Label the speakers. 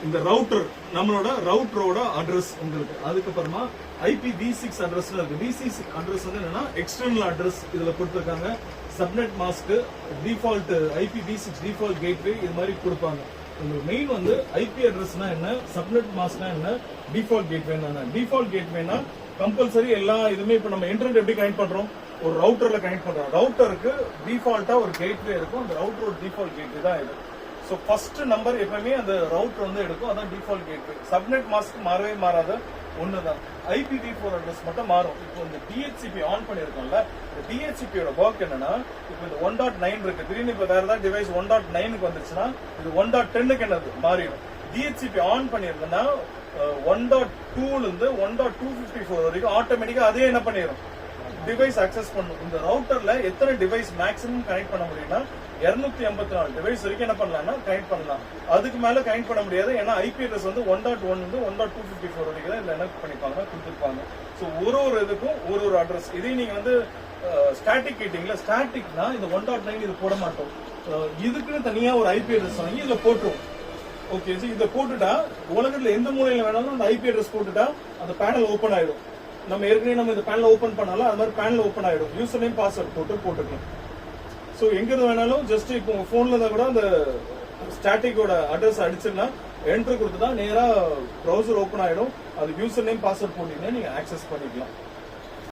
Speaker 1: இந்த ரவுட்டர் நம்மளோட ரவுட்டரோட அட்ரஸ் உங்களுக்கு அதுக்கப்புறமா IPv6 அட்ரஸ் இருக்கு. V6 அட்ரஸ் வந்து என்னன்னா எக்ஸ்டர்னல் அட்ரஸ் இதுல கொடுத்திருக்காங்க. Subnet mask default IPv6 default gateway இது மாதிரி கொடுப்பாங்க. உங்களுக்கு மெயின் வந்து ஐபி அட்ரஸ்னா என்ன, சப்நெட் மாஸ்க்னா என்ன, டிஃபால்ட் கேட்வேனா என்ன. டிஃபால்ட் கேட்வேனா கம்பல்சரி எல்லா இதுமே இப்ப நம்ம இன்டர்நெட் எப்படி கனெக்ட் பண்றோம், ஒரு ரவுட்டர்ல கனெக்ட் பண்றோம். ரவுட்டருக்கு டிஃபால்ட்டா ஒரு கேட்வே இருக்கும். அந்த ரவுட்டரோட டிஃபால்ட் கேட்வே தான் இது. ஸோ ஃபர்ஸ்ட் நம்பர் எப்பவுமே அந்த ரவுட்டர் வந்து எடுக்கும். அதான் டிஃபால்ட் கேட்வே. சப்நெட் மாஸ்க் மாறவே மாறாத ஒண்ணுதான். IPv4 அட்ரஸ் மட்டும் மாறும். இப்போ இந்த DHCP ஆன் பண்ணிருக்கோம்ல, இந்த DHCPயோட ஒர்க் என்னன்னா, இப்போ இந்த 1.9 இருக்கு, திடீர்னு இப்போ வேற ஏதாவது டிவைஸ் 1.9க்கு வந்துச்சுன்னா இது 1.10க்கு என்னது மாறிடும். DHCP ஆன் பண்ணிருந்தோம்னா 1.2ல இருந்து 1.254 வரைக்கும் ஆட்டோமேட்டிக்கா அதே என்ன பண்ணிடும், டிவைஸ் அக்சஸ் பண்ணும். இந்த ரவுட்டர்ல எத்தனை டிவைஸ் மேக்ஸிமம் கனெக்ட் பண்ண முடியும்னா 254 டிவைஸ் வரைக்கும் என்ன பண்ணலாம்னா கனெக்ட் பண்ணலாம். அதுக்கு மேல கனெக்ட் பண்ண முடியாது. ஏன்னா ஐபி அட்ரஸ் வந்து 1.1 இருந்து 1.254 வரைக்கும் தான் இதுல என்ன பண்ணிப்பாங்க கொடுத்துருப்பாங்க. ஸோ ஒரு இதுக்கும் ஒரு அட்ரஸ். இதே நீங்க வந்து ஸ்டாட்டிக் கேட்டீங்களா, ஸ்டாட்டிக்னா இந்த 1.9 இது போட மாட்டோம். இதுக்குன்னு தனியா ஒரு ஐபி அட்ரஸ் வாங்கி இதுல போட்டுரும். ஓகே, இதை போட்டுட்டா உலகத்துல எந்த மூலையில வேணாலும் அந்த ஐபி அட்ரஸ் போட்டுட்டா அந்த பேனல் ஓபன் ஆயிடும். நம்ம ஏற்கனவே நம்ம இந்த பேனல் ஓபன் பண்ணாலும் அது மாதிரி பேனல் ஓபன் ஆயிடும். யூசர் நேம் பாஸ்வேர்ட் போட்டுக்கலாம். ஸோ எங்கிருந்து வேணாலும் ஜஸ்ட் இப்போ உங்க போன்ல தான் கூட அந்த ஸ்டாட்டிக்கோட அட்ரஸ் அடிச்சுன்னா என்ட்ரு கொடுத்துட்டா நேரா ப்ரௌசர் ஓபன் ஆயிடும். அது யூசர் நேம் பாஸ்வேர்ட் போட்டீங்கன்னா நீங்க ஆக்சஸ் பண்ணிக்கலாம்.